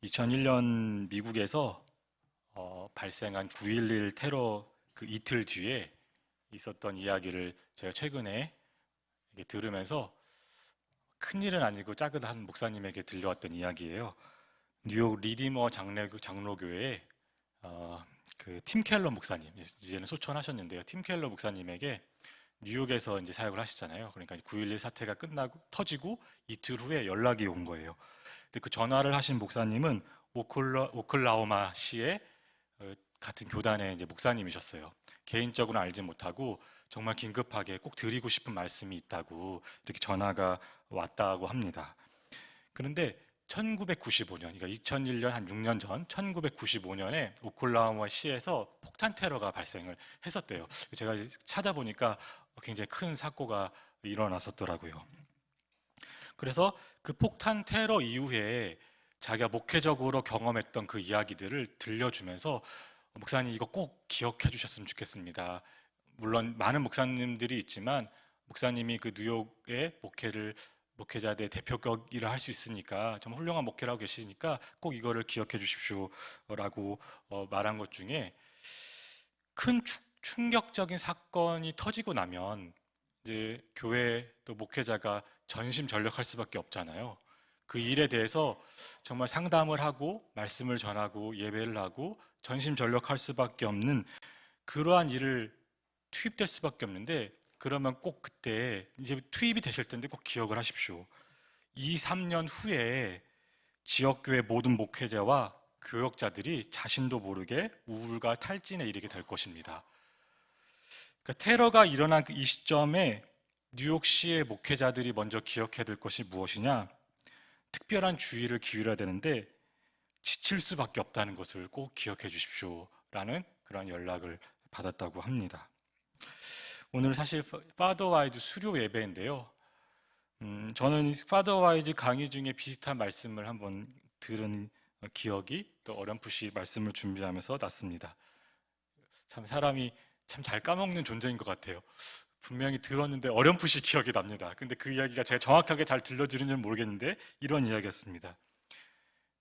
2001년 미국에서 발생한 9.11 테러 그 이틀 뒤에 있었던 이야기를 제가 최근에 이게 들으면서 큰일은 아니고 작은 한 목사님에게 들려왔던 이야기예요. 뉴욕 리디머 장로교회의 그팀 켈러 목사님, 이제는 소천하셨는데요. 팀 켈러 목사님에게 뉴욕에서 이제 사역을 하시잖아요. 그러니까 9.11 사태가 끝나고 터지고 이틀 후에 연락이 온 거예요. 근데 그 전화를 하신 목사님은 오클라호마시의 같은 교단의 이제 목사님이셨어요. 개인적으로는 알지 못하고 정말 긴급하게 꼭 드리고 싶은 말씀이 있다고 이렇게 전화가 왔다고 합니다. 그런데 1995년, 그러니까 2001년 한 6년 전 1995년에 오클라호마 시에서 폭탄 테러가 발생을 했었대요. 제가 찾아보니까 굉장히 큰 사고가 일어났었더라고요. 그래서 그 폭탄 테러 이후에 자기가 목회적으로 경험했던 그 이야기들을 들려주면서 목사님 이거 꼭 기억해 주셨으면 좋겠습니다. 물론 많은 목사님들이 있지만 목사님이 그 뉴욕의 목회자들의 대표격이라 할 수 있으니까 정말 훌륭한 목회를 하고 계시니까 꼭 이거를 기억해 주십시오라고 말한 것 중에 큰 충격적인 사건이 터지고 나면 이제 교회 또 목회자가 전심전력할 수밖에 없잖아요. 그 일에 대해서 정말 상담을 하고 말씀을 전하고 예배를 하고 전심전력할 수밖에 없는 그러한 일을 투입될 수밖에 없는데 그러면 꼭 그때 이제 투입이 되실 텐데 꼭 기억을 하십시오. 2, 3년 후에 지역교회 모든 목회자와 교역자들이 자신도 모르게 우울과 탈진에 이르게 될 것입니다. 그러니까 테러가 일어난 이 시점에 뉴욕시의 목회자들이 먼저 기억해야 될 것이 무엇이냐? 특별한 주의를 기울여야 되는데 지칠 수밖에 없다는 것을 꼭 기억해 주십시오라는 그런 연락을 받았다고 합니다. 오늘 사실 파더와이즈 수료 예배인데요. 저는 파더와이즈 강의 중에 비슷한 말씀을 한번 들은 기억이 또 어렴풋이 말씀을 준비하면서 났습니다. 참 사람이 참 잘 까먹는 존재인 것 같아요. 분명히 들었는데 어렴풋이 기억이 납니다. 근데 그 이야기가 제가 정확하게 잘 들려드리는지는 모르겠는데 이런 이야기였습니다.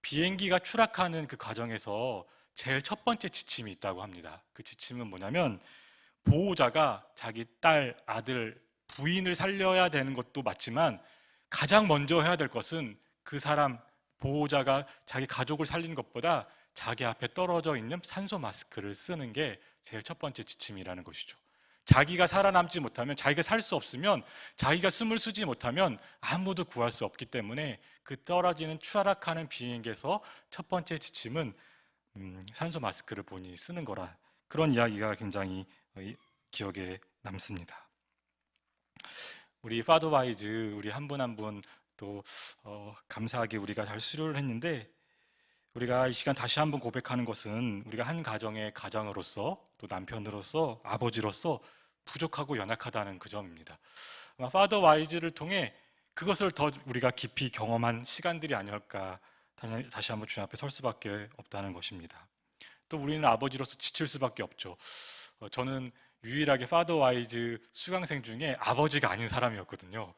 비행기가 추락하는 그 과정에서 제일 첫 번째 지침이 있다고 합니다. 그 지침은 뭐냐면 보호자가 자기 딸, 아들, 부인을 살려야 되는 것도 맞지만 가장 먼저 해야 될 것은 그 사람, 보호자가 자기 가족을 살리는 것보다 자기 앞에 떨어져 있는 산소 마스크를 쓰는 게 제일 첫 번째 지침이라는 것이죠. 자기가 살아남지 못하면, 자기가 살 수 없으면, 자기가 숨을 쉬지 못하면 아무도 구할 수 없기 때문에 그 떨어지는 추락하는 비행기에서 첫 번째 지침은 산소 마스크를 본인이 쓰는 거라. 그런 이야기가 굉장히 기억에 남습니다. 우리 파더와이즈 우리 한 분 한 분 또 감사하게 우리가 잘 수료를 했는데 우리가 이 시간 다시 한번 고백하는 것은 우리가 한 가정의 가장으로서 또 남편으로서 아버지로서 부족하고 연약하다는 그 점입니다. 파더와이즈를 통해 그것을 더 우리가 깊이 경험한 시간들이 아닐까 다시 한번 주님 앞에 설 수밖에 없다는 것입니다. 또 우리는 아버지로서 지칠 수밖에 없죠. 저는 유일하게 파더와이즈 수강생 중에 아버지가 아닌 사람이었거든요.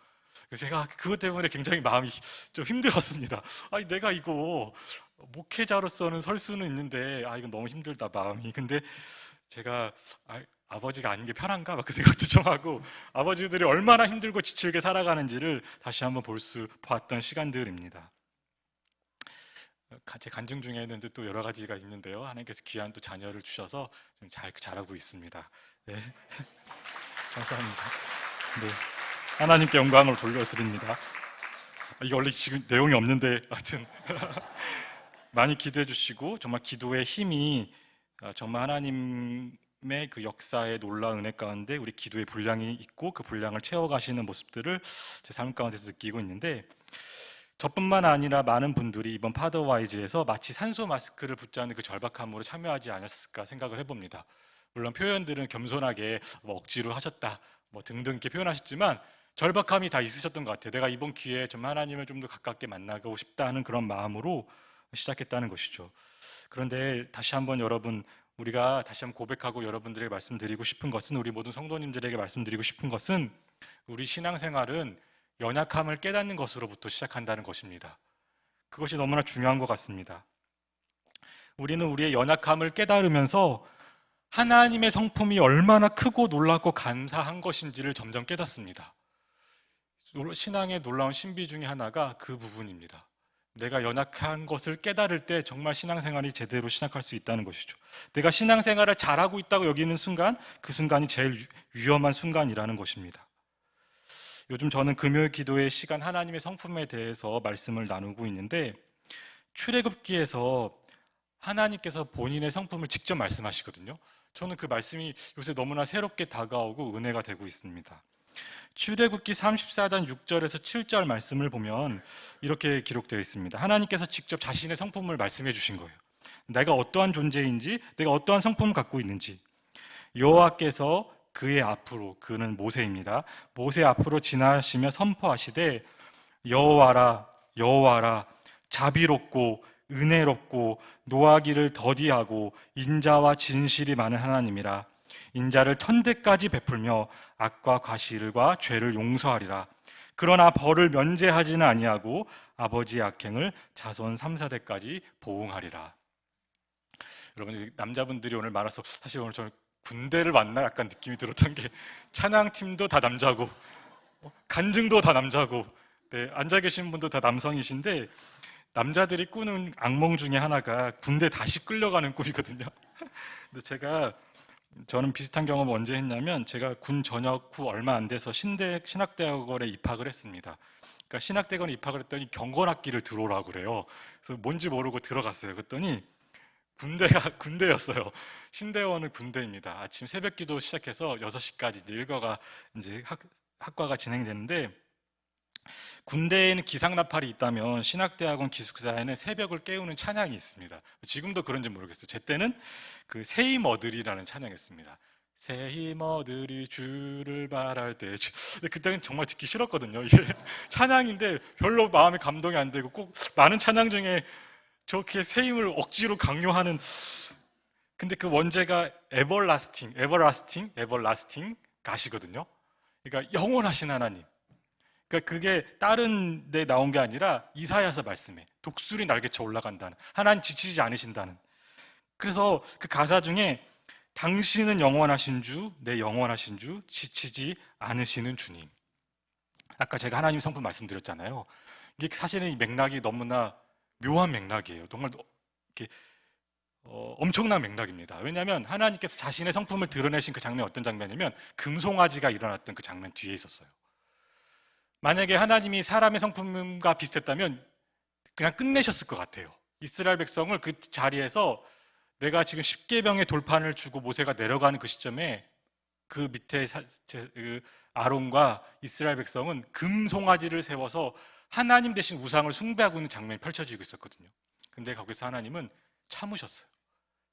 제가 그것 때문에 굉장히 마음이 좀 힘들었습니다. 아니 내가 이거 목회자로서는 설 수는 있는데 이건 너무 힘들다 마음이. 근데 제가 아버지가 아닌 게 편한가 막 그 생각도 좀 하고 아버지들이 얼마나 힘들고 지칠게 살아가는지를 다시 한번 봤던 시간들입니다. 제 간증 중에는 또 여러 가지가 있는데요. 하나님께서 귀한 또 자녀를 주셔서 좀 잘 자라고 있습니다. 네. 감사합니다. 네. 하나님께 영광을 돌려드립니다. 이게 원래 지금 내용이 없는데 하여튼 많이 기도해 주시고 정말 기도의 힘이 정말 하나님의 그 역사의 놀라운 은혜 가운데 우리 기도의 분량이 있고 그 분량을 채워가시는 모습들을 제 삶 가운데서 느끼고 있는데 저뿐만 아니라 많은 분들이 이번 파더와이즈에서 마치 산소 마스크를 붙잡는 그 절박함으로 참여하지 않았을까 생각을 해봅니다. 물론 표현들은 겸손하게 억지로 하셨다 등등 이렇게 표현하셨지만 절박함이 다 있으셨던 것 같아요. 내가 이번 기회에 좀 하나님을 좀 더 가깝게 만나고 싶다 하는 그런 마음으로 시작했다는 것이죠. 그런데 다시 한번 여러분 우리가 다시 한번 고백하고 여러분들에게 말씀드리고 싶은 것은 우리 모든 성도님들에게 말씀드리고 싶은 것은 우리 신앙생활은 연약함을 깨닫는 것으로부터 시작한다는 것입니다. 그것이 너무나 중요한 것 같습니다. 우리는 우리의 연약함을 깨달으면서 하나님의 성품이 얼마나 크고 놀랍고 감사한 것인지를 점점 깨닫습니다. 신앙의 놀라운 신비 중에 하나가 그 부분입니다. 내가 연약한 것을 깨달을 때 정말 신앙생활이 제대로 시작할 수 있다는 것이죠. 내가 신앙생활을 잘하고 있다고 여기는 순간, 그 순간이 제일 위험한 순간이라는 것입니다. 요즘 저는 금요일 기도의 시간 하나님의 성품에 대해서 말씀을 나누고 있는데, 출애굽기에서 하나님께서 본인의 성품을 직접 말씀하시거든요. 저는 그 말씀이 요새 너무나 새롭게 다가오고 은혜가 되고 있습니다. 출애굽기 34장 6절에서 7절 말씀을 보면 이렇게 기록되어 있습니다. 하나님께서 직접 자신의 성품을 말씀해 주신 거예요. 내가 어떠한 존재인지, 내가 어떠한 성품을 갖고 있는지. 여호와께서 그의 앞으로, 그는 모세입니다. 모세 앞으로 지나시며 선포하시되, 여호와라, 여호와라, 자비롭고 은혜롭고 노하기를 더디하고 인자와 진실이 많은 하나님이라. 인자를 천대까지 베풀며 악과 과실과 죄를 용서하리라. 그러나 벌을 면제하지는 아니하고 아버지의 악행을 자손 3, 4대까지 보응하리라. 여러분, 남자분들이 오늘 많아서 사실 오늘 저는 군대를 만나 약간 느낌이 들었던 게, 찬양팀도 다 남자고 간증도 다 남자고, 네, 앉아 계신 분도 다 남성이신데, 남자들이 꾸는 악몽 중에 하나가 군대 다시 끌려가는 꿈이거든요. 근데 저는 비슷한 경험 언제 했냐면, 제가 군 전역 후 얼마 안 돼서 신학대학원에 입학을 했습니다. 그러니까 신학대학원에 입학을 했더니 경건학기를 들어오라고 그래요. 그래서 뭔지 모르고 들어갔어요. 그랬더니 군대가 군대였어요. 신대원은 군대입니다. 아침 새벽 기도 시작해서 6시까지 이제 일과가 이제 학과가 진행되는데, 군대에는 기상나팔이 있다면 신학대학원 기숙사에는 새벽을 깨우는 찬양이 있습니다. 지금도 그런지 모르겠어요. 제 때는 그 새힘 얻으리라는 찬양이었습니다. 새힘 얻으리 주를 바랄 때. 근데 그때는 정말 듣기 싫었거든요. 이게 찬양인데 별로 마음에 감동이 안 되고, 꼭 많은 찬양 중에 저렇게 새힘을 억지로 강요하는. 근데 그 원제가 everlasting 가시거든요. 그러니까 영원하신 하나님. 그러니까 그게 다른 데 나온 게 아니라 이사야서 말씀에 독수리 날개쳐 올라간다는, 하나님 지치지 않으신다는. 그래서 그 가사 중에 당신은 영원하신 주, 내 영원하신 주, 지치지 않으시는 주님. 아까 제가 하나님 성품 말씀드렸잖아요. 이게 사실은 이 맥락이 너무나 묘한 맥락이에요. 정말 이렇게 엄청난 맥락입니다. 왜냐하면 하나님께서 자신의 성품을 드러내신 그 장면이 어떤 장면이면, 금송아지가 일어났던 그 장면 뒤에 있었어요. 만약에 하나님이 사람의 성품과 비슷했다면 그냥 끝내셨을 것 같아요. 이스라엘 백성을 그 자리에서, 내가 지금 십계명의 돌판을 주고 모세가 내려가는 그 시점에 그 밑에 아론과 이스라엘 백성은 금송아지를 세워서 하나님 대신 우상을 숭배하고 있는 장면이 펼쳐지고 있었거든요. 근데 거기서 하나님은 참으셨어요.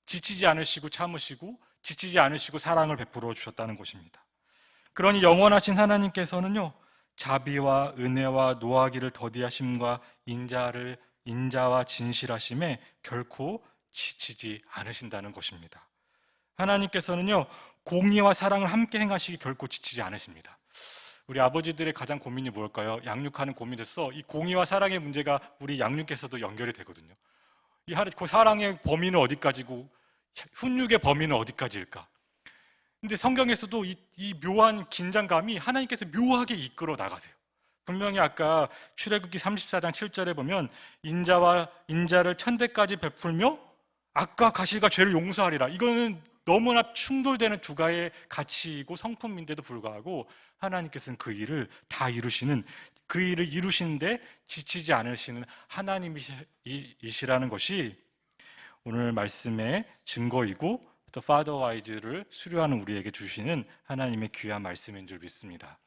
지치지 않으시고 참으시고, 지치지 않으시고 사랑을 베풀어 주셨다는 것입니다. 그러니 영원하신 하나님께서는요, 자비와 은혜와 노하기를 더디하심과 인자와 진실하심에 결코 지치지 않으신다는 것입니다. 하나님께서는요, 공의와 사랑을 함께 행하시기 결코 지치지 않으십니다. 우리 아버지들의 가장 고민이 뭘까요? 양육하는 고민에서 이 공의와 사랑의 문제가 우리 양육에서도 연결이 되거든요. 그 사랑의 범위는 어디까지고 훈육의 범위는 어디까지일까? 근데 성경에서도 이 묘한 긴장감이 하나님께서 묘하게 이끌어 나가세요. 분명히 아까 출애굽기 34장 7절에 보면, 인자를 천대까지 베풀며 악과 가실과 죄를 용서하리라. 이거는 너무나 충돌되는 두 가지의 가치이고 성품인데도 불구하고 하나님께서는 그 일을 다 이루시는, 그 일을 이루시는데 지치지 않으시는 하나님이시라는 것이 오늘 말씀의 증거이고, 또 Father Wise를 수료하는 우리에게 주시는 하나님의 귀한 말씀인 줄 믿습니다.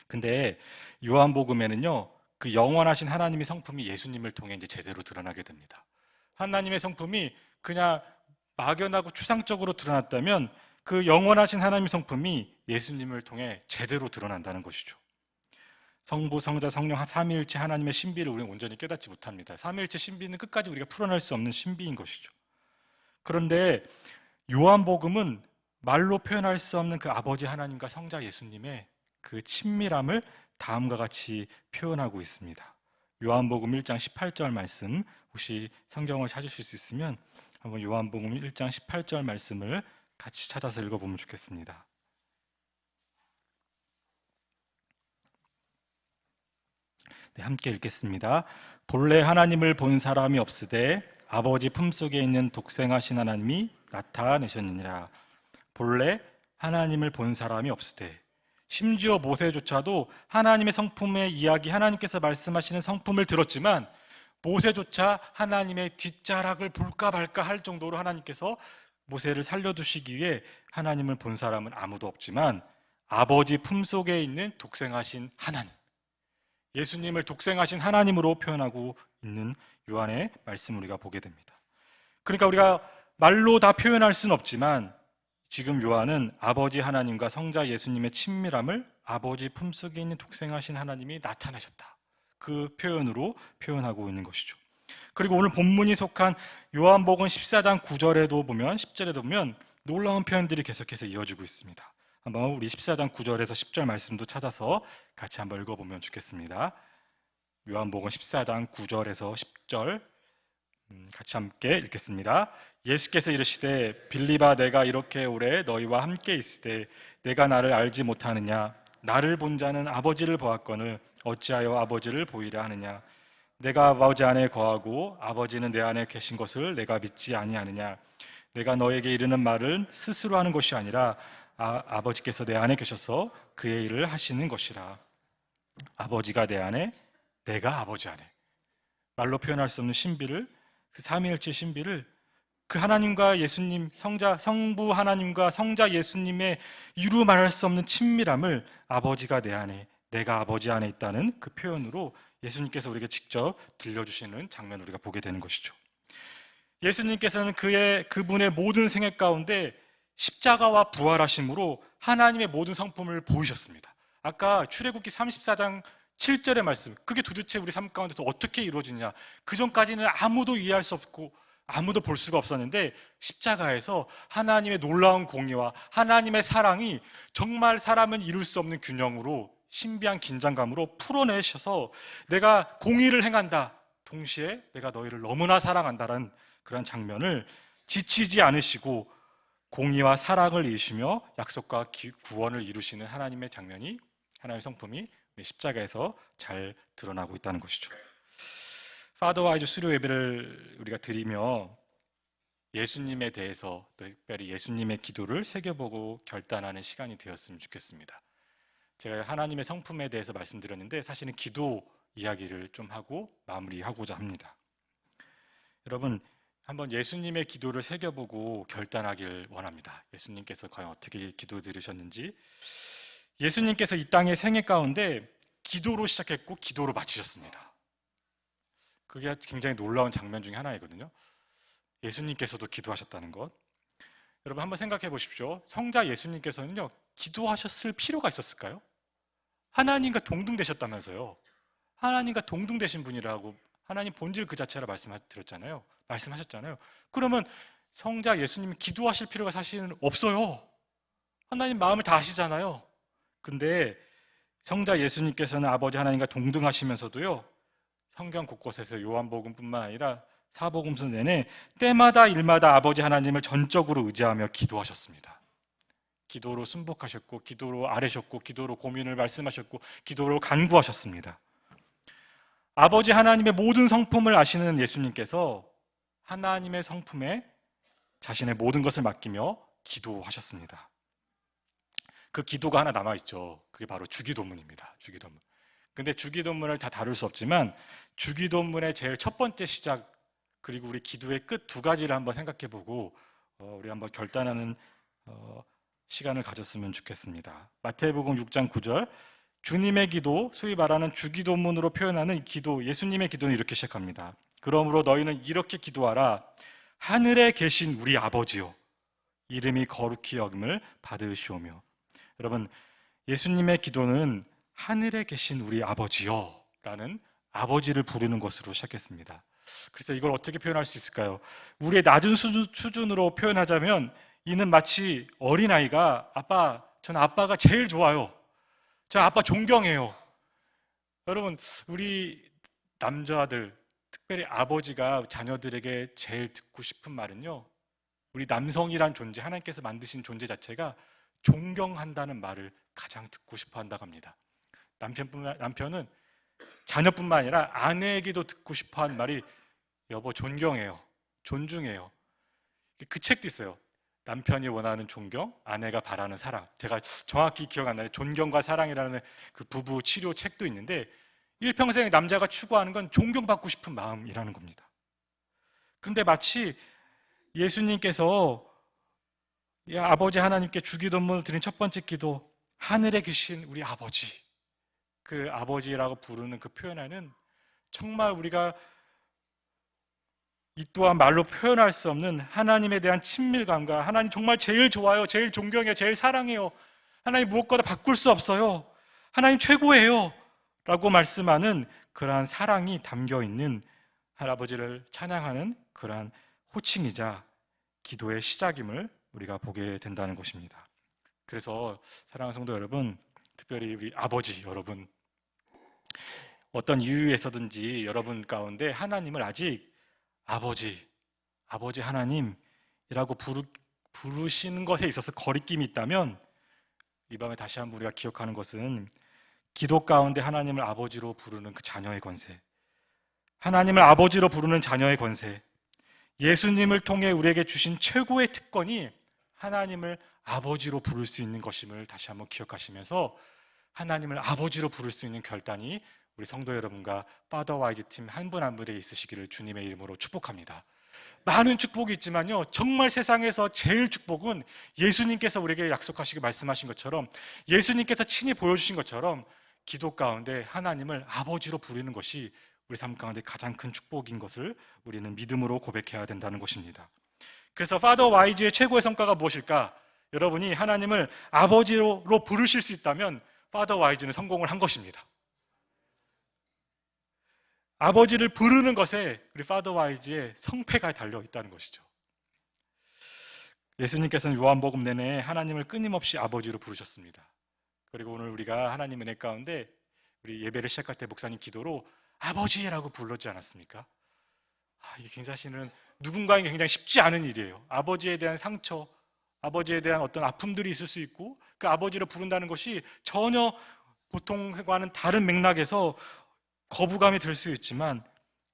근데 요한복음에는요, 그 영원하신 하나님의 성품이 예수님을 통해 이제 제대로 드러나게 됩니다. 하나님의 성품이 그냥 막연하고 추상적으로 드러났다면, 그 영원하신 하나님의 성품이 예수님을 통해 제대로 드러난다는 것이죠. 성부, 성자, 성령 삼위일체 하나님의 신비를 우리는 온전히 깨닫지 못합니다. 삼위일체 신비는 끝까지 우리가 풀어낼 수 없는 신비인 것이죠. 그런데 요한복음은 말로 표현할 수 없는 그 아버지 하나님과 성자 예수님의 그 친밀함을 다음과 같이 표현하고 있습니다. 요한복음 1장 18절 말씀 혹시 성경을 찾으실 수 있으면 한번 요한복음 1장 18절 말씀을 같이 찾아서 읽어보면 좋겠습니다. 네, 함께 읽겠습니다. 본래 하나님을 본 사람이 없으되 아버지 품속에 있는 독생하신 하나님이 나타내셨느니라. 본래 하나님을 본 사람이 없으되, 심지어 모세조차도 하나님의 성품의 이야기, 하나님께서 말씀하시는 성품을 들었지만 모세조차 하나님의 뒷자락을 볼까 말까 할 정도로 하나님께서 모세를 살려두시기 위해 하나님을 본 사람은 아무도 없지만 아버지 품속에 있는 독생하신 하나님, 예수님을 독생하신 하나님으로 표현하고 있는 요한의 말씀을 우리가 보게 됩니다. 그러니까 우리가 말로 다 표현할 수는 없지만 지금 요한은 아버지 하나님과 성자 예수님의 친밀함을 아버지 품속에 있는 독생하신 하나님이 나타나셨다, 그 표현으로 표현하고 있는 것이죠. 그리고 오늘 본문이 속한 요한복음 14장 9절에도 보면, 10절에도 보면 놀라운 표현들이 계속해서 이어지고 있습니다. 한번 우리 14장 9절에서 10절 말씀도 찾아서 같이 한번 읽어보면 좋겠습니다. 요한복음 14장 9절에서 10절 같이 함께 읽겠습니다. 예수께서 이르시되 빌립아, 내가 이렇게 오래 너희와 함께 있으되 내가 나를 알지 못하느냐? 나를 본 자는 아버지를 보았거늘 어찌하여 아버지를 보이려 하느냐? 내가 아버지 안에 거하고 아버지는 내 안에 계신 것을 내가 믿지 아니하느냐? 내가 너에게 이르는 말은 스스로 하는 것이 아니라 아버지께서 내 안에 계셔서 그의 일을 하시는 것이라. 아버지가 내 안에, 내가 아버지 안에. 말로 표현할 수 없는 신비를, 그 삼위일체 신비를, 그 하나님과 예수님, 성부 하나님과 성자 예수님의 이루 말할 수 없는 친밀함을 아버지가 내 안에, 내가 아버지 안에 있다는 그 표현으로 예수님께서 우리에게 직접 들려주시는 장면을 우리가 보게 되는 것이죠. 예수님께서는 그분의 모든 생애 가운데 십자가와 부활하심으로 하나님의 모든 성품을 보이셨습니다. 아까 출애굽기 34장 7절의 말씀, 그게 도대체 우리 삶 가운데서 어떻게 이루어지냐, 그 전까지는 아무도 이해할 수 없고 아무도 볼 수가 없었는데 십자가에서 하나님의 놀라운 공의와 하나님의 사랑이 정말 사람은 이룰 수 없는 균형으로, 신비한 긴장감으로 풀어내셔서 내가 공의를 행한다, 동시에 내가 너희를 너무나 사랑한다라는 그런 장면을 지치지 않으시고 공의와 사랑을 이루시며 약속과 구원을 이루시는 하나님의 장면이, 하나님의 성품이 십자가에서 잘 드러나고 있다는 것이죠. 파더와이즈 수료 예배를 우리가 드리며 예수님에 대해서, 특별히 예수님의 기도를 새겨보고 결단하는 시간이 되었으면 좋겠습니다. 제가 하나님의 성품에 대해서 말씀드렸는데 사실은 기도 이야기를 좀 하고 마무리하고자 합니다. 여러분, 한번 예수님의 기도를 새겨보고 결단하길 원합니다. 예수님께서 과연 어떻게 기도 드리셨는지. 예수님께서 이 땅의 생애 가운데 기도로 시작했고 기도로 마치셨습니다. 그게 굉장히 놀라운 장면 중에 하나이거든요. 예수님께서도 기도하셨다는 것. 여러분 한번 생각해 보십시오. 성자 예수님께서는요, 기도하셨을 필요가 있었을까요? 하나님과 동등되셨다면서요. 하나님과 동등되신 분이라고, 하나님 본질 그 자체라 말씀하셨잖아요. 그러면 성자 예수님이 기도하실 필요가 사실은 없어요. 하나님 마음을 다 아시잖아요. 근데 성자 예수님께서는 아버지 하나님과 동등하시면서도요, 성경 곳곳에서 요한복음뿐만 아니라 사복음서 내내 때마다 일마다 아버지 하나님을 전적으로 의지하며 기도하셨습니다. 기도로 순복하셨고, 기도로 아뢰셨고, 기도로 고민을 말씀하셨고, 기도로 간구하셨습니다. 아버지 하나님의 모든 성품을 아시는 예수님께서 하나님의 성품에 자신의 모든 것을 맡기며 기도하셨습니다. 그 기도가 하나 남아있죠. 그게 바로 주기도문입니다. 주기도문. 근데 주기도문을 다 다룰 수 없지만 주기도문의 제일 첫 번째 시작, 그리고 우리 기도의 끝 두 가지를 한번 생각해보고 우리 한번 결단하는 시간을 가졌으면 좋겠습니다. 마태복음 6장 9절, 주님의 기도, 소위 말하는 주기도문으로 표현하는 기도, 예수님의 기도는 이렇게 시작합니다. 그러므로 너희는 이렇게 기도하라. 하늘에 계신 우리 아버지요, 이름이 거룩히 여김을 받으시오며. 여러분, 예수님의 기도는 하늘에 계신 우리 아버지요 라는 아버지를 부르는 것으로 시작했습니다. 그래서 이걸 어떻게 표현할 수 있을까요? 우리의 낮은 수준으로 표현하자면 이는 마치 어린아이가 저는 아빠가 제일 좋아요, 저 아빠 존경해요. 여러분, 우리 남자들, 특별히 아버지가 자녀들에게 제일 듣고 싶은 말은요, 우리 남성이란 존재, 하나님께서 만드신 존재 자체가 존경한다는 말을 가장 듣고 싶어 한다고 합니다. 남편은 자녀뿐만 아니라 아내에게도 듣고 싶어 하는 말이 여보 존경해요, 존중해요. 그 책도 있어요. 남편이 원하는 존경, 아내가 바라는 사랑. 제가 정확히 기억 안 나요. 존경과 사랑이라는 그 부부 치료 책도 있는데 일평생 남자가 추구하는 건 존경받고 싶은 마음이라는 겁니다. 그런데 마치 예수님께서 아버지 하나님께 주기도문을 드린 첫 번째 기도, 하늘에 계신 우리 아버지, 그 아버지라고 부르는 그 표현에는 정말 우리가 이 또한 말로 표현할 수 없는 하나님에 대한 친밀감과 하나님 정말 제일 좋아요, 제일 존경해요, 제일 사랑해요, 하나님 무엇보다 바꿀 수 없어요, 하나님 최고예요 라고 말씀하는 그러한 사랑이 담겨있는 할아버지를 찬양하는 그러한 호칭이자 기도의 시작임을 우리가 보게 된다는 것입니다. 그래서 사랑하는 성도 여러분, 특별히 우리 아버지 여러분, 어떤 이유에서든지 여러분 가운데 하나님을 아직 아버지 하나님이라고 부르시는 것에 있어서 거리낌이 있다면 이 밤에 다시 한번 우리가 기억하는 것은 기도 가운데 하나님을 아버지로 부르는 그 자녀의 권세, 하나님을 아버지로 부르는 자녀의 권세, 예수님을 통해 우리에게 주신 최고의 특권이 하나님을 아버지로 부를 수 있는 것임을 다시 한번 기억하시면서 하나님을 아버지로 부를 수 있는 결단이 우리 성도 여러분과 파더와이즈 팀 한 분 한 분에 있으시기를 주님의 이름으로 축복합니다. 많은 축복이 있지만요, 정말 세상에서 제일 축복은 예수님께서 우리에게 약속하시고 말씀하신 것처럼, 예수님께서 친히 보여주신 것처럼 기도 가운데 하나님을 아버지로 부르는 것이 우리 삶 가운데 가장 큰 축복인 것을 우리는 믿음으로 고백해야 된다는 것입니다. 그래서 파더와이즈의 최고의 성과가 무엇일까? 여러분이 하나님을 아버지로 부르실 수 있다면 파더와이즈는 성공을 한 것입니다. 아버지를 부르는 것에 우리 파더와이즈의 성패가 달려 있다는 것이죠. 예수님께서는 요한복음 내내 하나님을 끊임없이 아버지로 부르셨습니다. 그리고 오늘 우리가 하나님 은혜 가운데 우리 예배를 시작할 때 목사님 기도로 아버지라고 불렀지 않았습니까? 이게 사실은 누군가에게 굉장히 쉽지 않은 일이에요. 아버지에 대한 상처, 아버지에 대한 어떤 아픔들이 있을 수 있고 그 아버지를 부른다는 것이 전혀 보통과는 다른 맥락에서 거부감이 들 수 있지만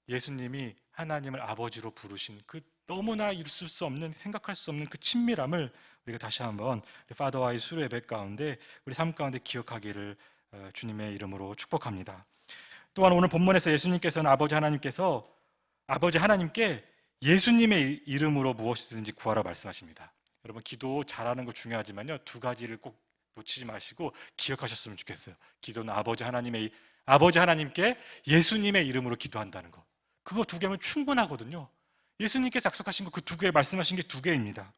예수님이 하나님을 아버지로 부르신 그 너무나 있을 수 없는, 생각할 수 없는 그 친밀함을 우리가 다시 한번 파더와의 수료 예배 가운데 우리 삶 가운데 기억하기를 주님의 이름으로 축복합니다. 또한 오늘 본문에서 예수님께서는 아버지 하나님께 예수님의 이름으로 무엇이든지 구하라 말씀하십니다. 여러분 기도 잘하는 거 중요하지만요, 두 가지를 꼭 놓치지 마시고 기억하셨으면 좋겠어요. 기도는 아버지 하나님께 예수님의 이름으로 기도한다는 거, 그거 두 개면 충분하거든요. 예수님께서 약속하신 거 그 두 개, 말씀하신 게 두 개입니다.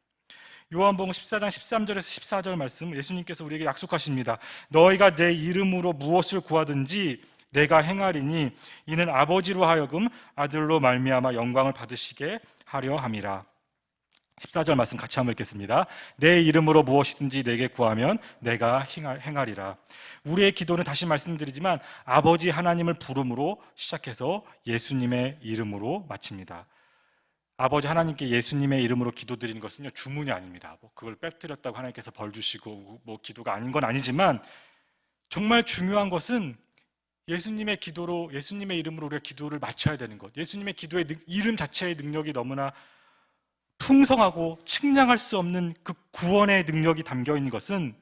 요한복음 14장 13절에서 14절 말씀, 예수님께서 우리에게 약속하십니다. 너희가 내 이름으로 무엇을 구하든지 내가 행하리니 이는 아버지로 하여금 아들로 말미암아 영광을 받으시게 하려 함이라. 14절 말씀 같이 한번 읽겠습니다. 내 이름으로 무엇이든지 내게 구하면 내가 행하리라. 우리의 기도는 다시 말씀드리지만 아버지 하나님을 부름으로 시작해서 예수님의 이름으로 마칩니다. 아버지 하나님께 예수님의 이름으로 기도드리는 것은요, 주문이 아닙니다. 그걸 빼뜨렸다고 하나님께서 벌 주시고 기도가 아닌 건 아니지만 정말 중요한 것은 예수님의 기도로, 예수님의 이름으로 우리가 기도를 마쳐야 되는 것, 예수님의 기도의 이름 자체의 능력이 너무나 풍성하고 측량할 수 없는 그 구원의 능력이 담겨있는 것은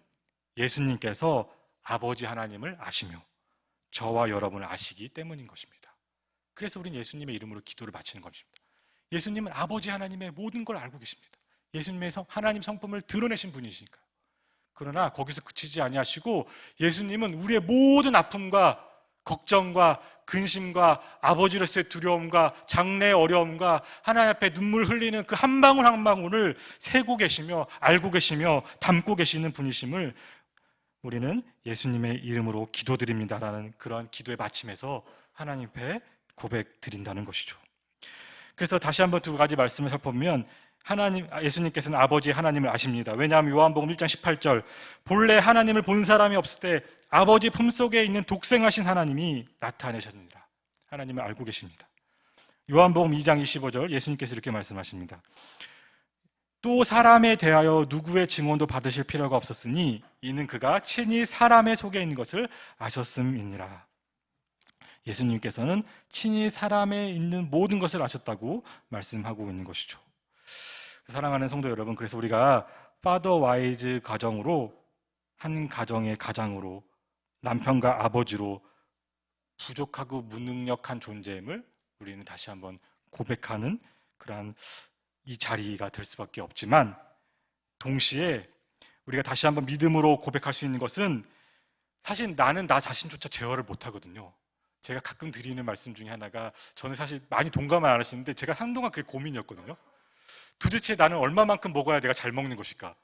예수님께서 아버지 하나님을 아시며 저와 여러분을 아시기 때문인 것입니다. 그래서 우리는 예수님의 이름으로 기도를 마치는 것입니다. 예수님은 아버지 하나님의 모든 걸 알고 계십니다. 예수님의 하나님 성품을 드러내신 분이시니까. 그러나 거기서 그치지 아니하시고 예수님은 우리의 모든 아픔과 걱정과 근심과 아버지로서의 두려움과 장래의 어려움과 하나님 앞에 눈물 흘리는 그 한 방울 한 방울을 세고 계시며 알고 계시며 담고 계시는 분이심을 우리는 예수님의 이름으로 기도드립니다라는 그런 기도의 마침에서 하나님 앞에 고백 드린다는 것이죠. 그래서 다시 한번 두 가지 말씀을 살펴보면 예수님께서는 아버지 하나님을 아십니다. 왜냐하면 요한복음 1장 18절 본래 하나님을 본 사람이 없을 때 아버지 품속에 있는 독생하신 하나님이 나타내셨느니라. 하나님을 알고 계십니다. 요한복음 2장 25절 예수님께서 이렇게 말씀하십니다. 또 사람에 대하여 누구의 증언도 받으실 필요가 없었으니 이는 그가 친히 사람의 속에 있는 것을 아셨음이니라. 예수님께서는 친히 사람에 있는 모든 것을 아셨다고 말씀하고 있는 것이죠. 사랑하는 성도 여러분, 그래서 우리가 파더 와이즈 가정으로, 한 가정의 가장으로, 남편과 아버지로 부족하고 무능력한 존재임을 우리는 다시 한번 고백하는 그러한 이 자리가 될 수밖에 없지만, 동시에 우리가 다시 한번 믿음으로 고백할 수 있는 것은, 사실 나는 나 자신조차 제어를 못하거든요. 제가 가끔 드리는 말씀 중에 하나가, 저는 사실 많이 동감을 안 하시는데 제가 한동안 그게 고민이었거든요. 도대체 나는 얼마만큼 먹어야 내가 잘 먹는 것일까?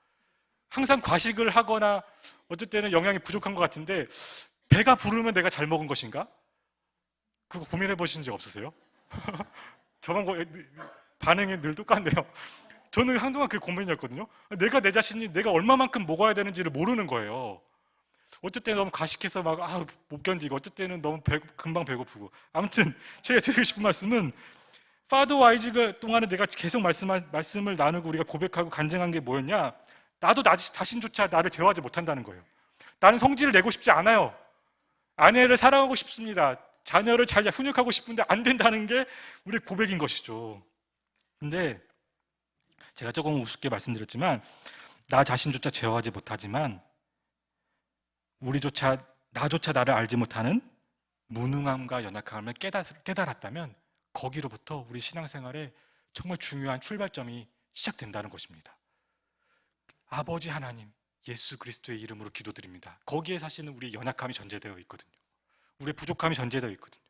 항상 과식을 하거나 어쩔 때는 영양이 부족한 것 같은데 배가 부르면 내가 잘 먹은 것인가? 그거 고민해 보신 적 없으세요? 저만 반응이 늘 똑같네요. 저는 한동안 그게 고민이었거든요. 내가 내 자신이 내가 얼마만큼 먹어야 되는지를 모르는 거예요. 어쩔 때는 너무 과식해서 못 견디고, 어쩔 때는 너무 금방 배고프고. 아무튼 제가 드리고 싶은 말씀은, 파더 와이즈 동안에 내가 계속 말씀을 나누고 우리가 고백하고 간증한 게 뭐였냐? 나도 나 자신조차 나를 제어하지 못한다는 거예요. 나는 성질을 내고 싶지 않아요. 아내를 사랑하고 싶습니다. 자녀를 잘 훈육하고 싶은데 안 된다는 게 우리 고백인 것이죠. 근데 제가 조금 우습게 말씀드렸지만, 나 자신조차 제어하지 못하지만 나조차 나를 알지 못하는 무능함과 연약함을 깨달았다면, 거기로부터 우리 신앙생활에 정말 중요한 출발점이 시작된다는 것입니다. 아버지 하나님, 예수 그리스도의 이름으로 기도드립니다. 거기에 사실은 우리 연약함이 전제되어 있거든요. 우리의 부족함이 전제되어 있거든요.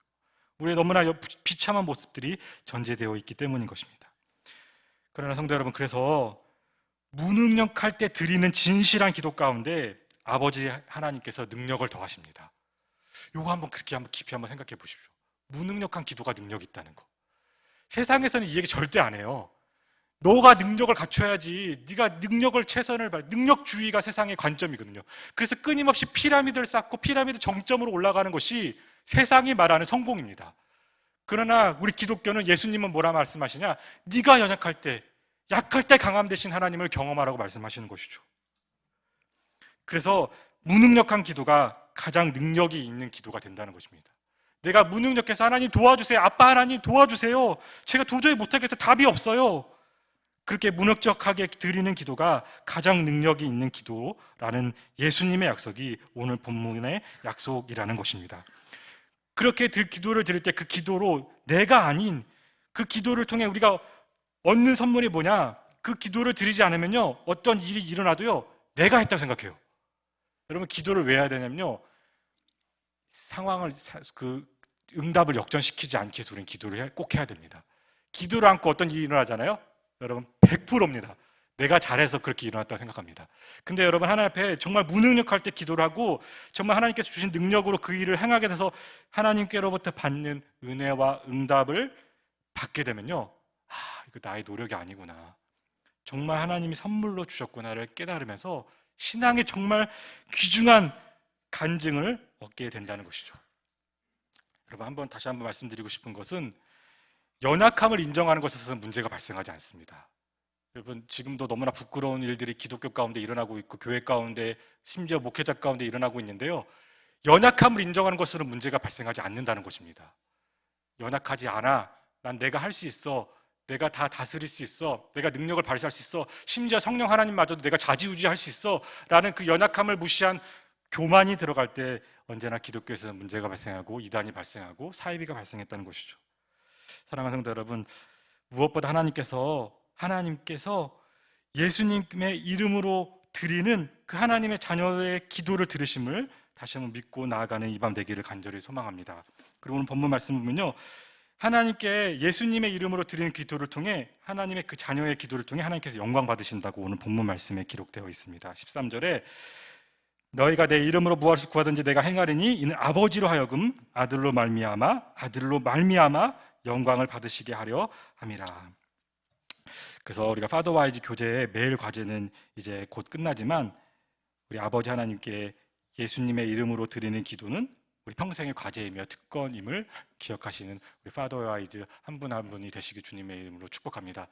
우리의 너무나 비참한 모습들이 전제되어 있기 때문인 것입니다. 그러나 성도 여러분, 그래서 무능력할 때 드리는 진실한 기도 가운데 아버지 하나님께서 능력을 더하십니다. 요거 한번 깊이 한번 생각해 보십시오. 무능력한 기도가 능력이 있다는 거. 세상에서는 이 얘기 절대 안 해요. 너가 능력을 갖춰야지, 네가 능력을 최선을 봐. 능력주의가 세상의 관점이거든요. 그래서 끊임없이 피라미드를 쌓고 피라미드 정점으로 올라가는 것이 세상이 말하는 성공입니다. 그러나 우리 기독교는, 예수님은 뭐라 말씀하시냐? 네가 연약할 때, 약할 때 강함 되신 하나님을 경험하라고 말씀하시는 것이죠. 그래서 무능력한 기도가 가장 능력이 있는 기도가 된다는 것입니다. 내가 무능력해서 하나님 도와주세요, 아빠 하나님 도와주세요, 제가 도저히 못하겠어요, 답이 없어요, 그렇게 무능력하게 드리는 기도가 가장 능력이 있는 기도라는 예수님의 약속이 오늘 본문의 약속이라는 것입니다. 그렇게 기도를 드릴 때 그 기도로 내가 아닌, 그 기도를 통해 우리가 얻는 선물이 뭐냐? 그 기도를 드리지 않으면요, 어떤 일이 일어나도요, 내가 했다고 생각해요. 여러분, 기도를 왜 해야 되냐면요, 상황을, 응답을 역전시키지 않기 위해서 우리는 기도를 꼭 해야 됩니다. 기도를 않고 어떤 일이 일어나잖아요. 여러분, 100%입니다. 내가 잘해서 그렇게 일어났다고 생각합니다. 근데 여러분, 하나님 앞에 정말 무능력할 때 기도를 하고 정말 하나님께서 주신 능력으로 그 일을 행하게 돼서 하나님께로부터 받는 은혜와 응답을 받게 되면요, 이거 나의 노력이 아니구나, 정말 하나님이 선물로 주셨구나를 깨달으면서 신앙의 정말 귀중한 간증을 얻게 된다는 것이죠. 여러분, 다시 한번 말씀드리고 싶은 것은, 연약함을 인정하는 것에서는 문제가 발생하지 않습니다. 여러분, 지금도 너무나 부끄러운 일들이 기독교 가운데 일어나고 있고 교회 가운데, 심지어 목회자 가운데 일어나고 있는데요, 연약함을 인정하는 것으로 문제가 발생하지 않는다는 것입니다. 연약하지 않아, 난 내가 할 수 있어, 내가 다 다스릴 수 있어, 내가 능력을 발휘할 수 있어, 심지어 성령 하나님마저도 내가 좌지우지할 수 있어 라는 그 연약함을 무시한 교만이 들어갈 때 언제나 기독교에서는 문제가 발생하고 이단이 발생하고 사이비가 발생했다는 것이죠. 사랑하는 성도 여러분, 무엇보다 하나님께서 예수님의 이름으로 드리는 그 하나님의 자녀의 기도를 들으심을 다시 한번 믿고 나아가는 이 밤 되기를 간절히 소망합니다. 그리고 오늘 본문 말씀 보면요, 하나님께 예수님의 이름으로 드리는 기도를 통해, 하나님의 그 자녀의 기도를 통해 하나님께서 영광 받으신다고 오늘 본문 말씀에 기록되어 있습니다. 13절에 너희가 내 이름으로 무엇을 구하든지 내가 행하리니 이는 아버지로 하여금 아들로 말미암아 영광을 받으시게 하려 함이라. 그래서 우리가 파더 와이즈 교재의 매일 과제는 이제 곧 끝나지만, 우리 아버지 하나님께 예수님의 이름으로 드리는 기도는 우리 평생의 과제이며 특권임을 기억하시는 우리 파더 와이즈 한 분 한 분이 되시기 주님의 이름으로 축복합니다.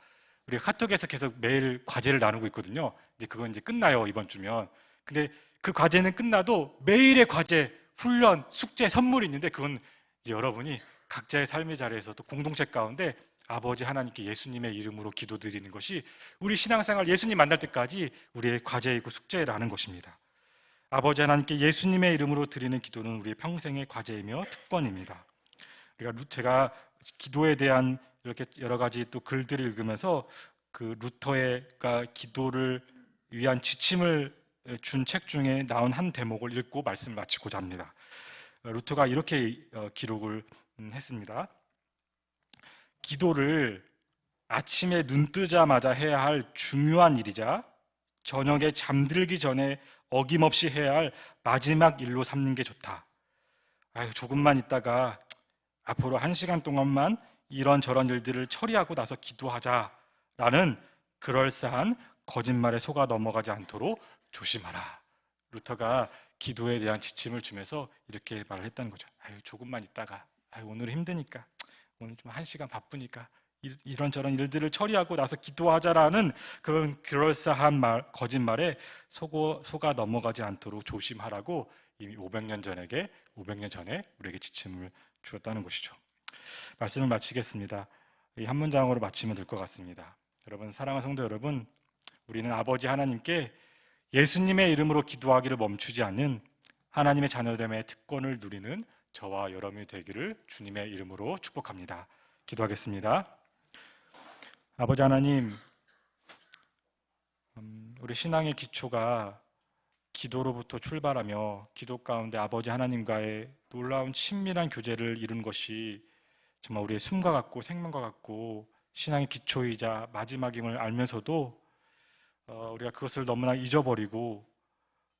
우리가 카톡에서 계속 매일 과제를 나누고 있거든요. 이제 그건 이제 끝나요, 이번 주면. 근데 그 과제는 끝나도 매일의 과제, 훈련, 숙제, 선물이 있는데 그건 이제 여러분이 각자의 삶의 자리에서 또 공동체 가운데 아버지 하나님께 예수님의 이름으로 기도드리는 것이 우리 신앙생활 예수님 만날 때까지 우리의 과제이고 숙제라는 것입니다. 아버지 하나님께 예수님의 이름으로 드리는 기도는 우리의 평생의 과제이며 특권입니다. 그러니까 제가 기도에 대한 이렇게 여러 가지 또 글들을 읽으면서 그 루터가 기도를 위한 지침을 준 책 중에 나온 한 대목을 읽고 말씀을 마치고자 합니다. 루터가 이렇게 기록을 했습니다. 기도를 아침에 눈 뜨자마자 해야 할 중요한 일이자 저녁에 잠들기 전에 어김없이 해야 할 마지막 일로 삼는 게 좋다. 아유, 조금만 있다가 앞으로 1시간 동안만 이런저런 일들을 처리하고 나서 기도하자라는 그럴싸한 거짓말에 속아 넘어가지 않도록 조심하라. 루터가 기도에 대한 지침을 주면서 이렇게 말을 했다는 거죠. 아유, 조금만 있다가, 아유, 오늘 힘드니까, 오늘 좀 1시간 바쁘니까 이런저런 일들을 처리하고 나서 기도하자라는 그런 그럴싸한 거짓말에 속아 넘어가지 않도록 조심하라고 이미 500년 전에 우리에게 지침을 주었다는 것이죠. 말씀을 마치겠습니다. 이 한 문장으로 마치면 될 것 같습니다. 여러분, 사랑하는 성도 여러분, 우리는 아버지 하나님께 예수님의 이름으로 기도하기를 멈추지 않는 하나님의 자녀됨의 특권을 누리는 저와 여러분이 되기를 주님의 이름으로 축복합니다. 기도하겠습니다. 아버지 하나님, 우리 신앙의 기초가 기도로부터 출발하며 기도 가운데 아버지 하나님과의 놀라운 친밀한 교제를 이룬 것이 정말 우리의 숨과 같고 생명과 같고 신앙의 기초이자 마지막임을 알면서도 우리가 그것을 너무나 잊어버리고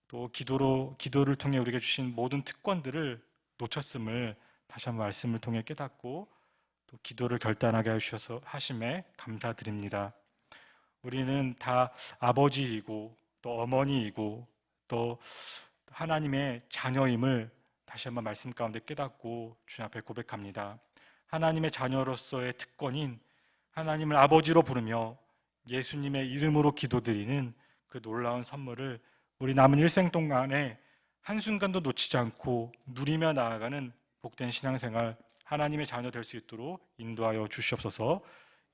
또 기도를 통해 우리에게 주신 모든 특권들을 놓쳤음을 다시 한번 말씀을 통해 깨닫고 또 기도를 결단하게 하셔서 하심에 감사드립니다. 우리는 다 아버지이고 또 어머니이고 또 하나님의 자녀임을 다시 한번 말씀 가운데 깨닫고 주님 앞에 고백합니다. 하나님의 자녀로서의 특권인 하나님을 아버지로 부르며 예수님의 이름으로 기도드리는 그 놀라운 선물을 우리 남은 일생 동안에 한순간도 놓치지 않고 누리며 나아가는 복된 신앙생활, 하나님의 자녀 될 수 있도록 인도하여 주시옵소서.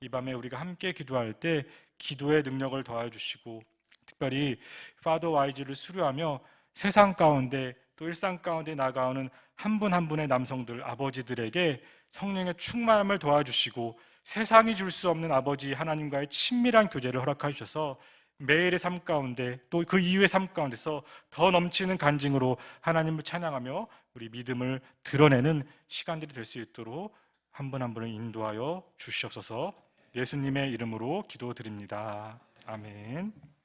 이 밤에 우리가 함께 기도할 때 기도의 능력을 더하여 주시고 특별히 파더 와이즈를 수료하며 세상 가운데 또 일상 가운데 나아가는 한 분 한 분의 남성들, 아버지들에게 성령의 충만함을 도와주시고 세상이 줄 수 없는 아버지 하나님과의 친밀한 교제를 허락해 주셔서 매일의 삶 가운데 또 그 이후의 삶 가운데서 더 넘치는 간증으로 하나님을 찬양하며 우리 믿음을 드러내는 시간들이 될 수 있도록 한 분 한 분을 인도하여 주시옵소서. 예수님의 이름으로 기도드립니다. 아멘.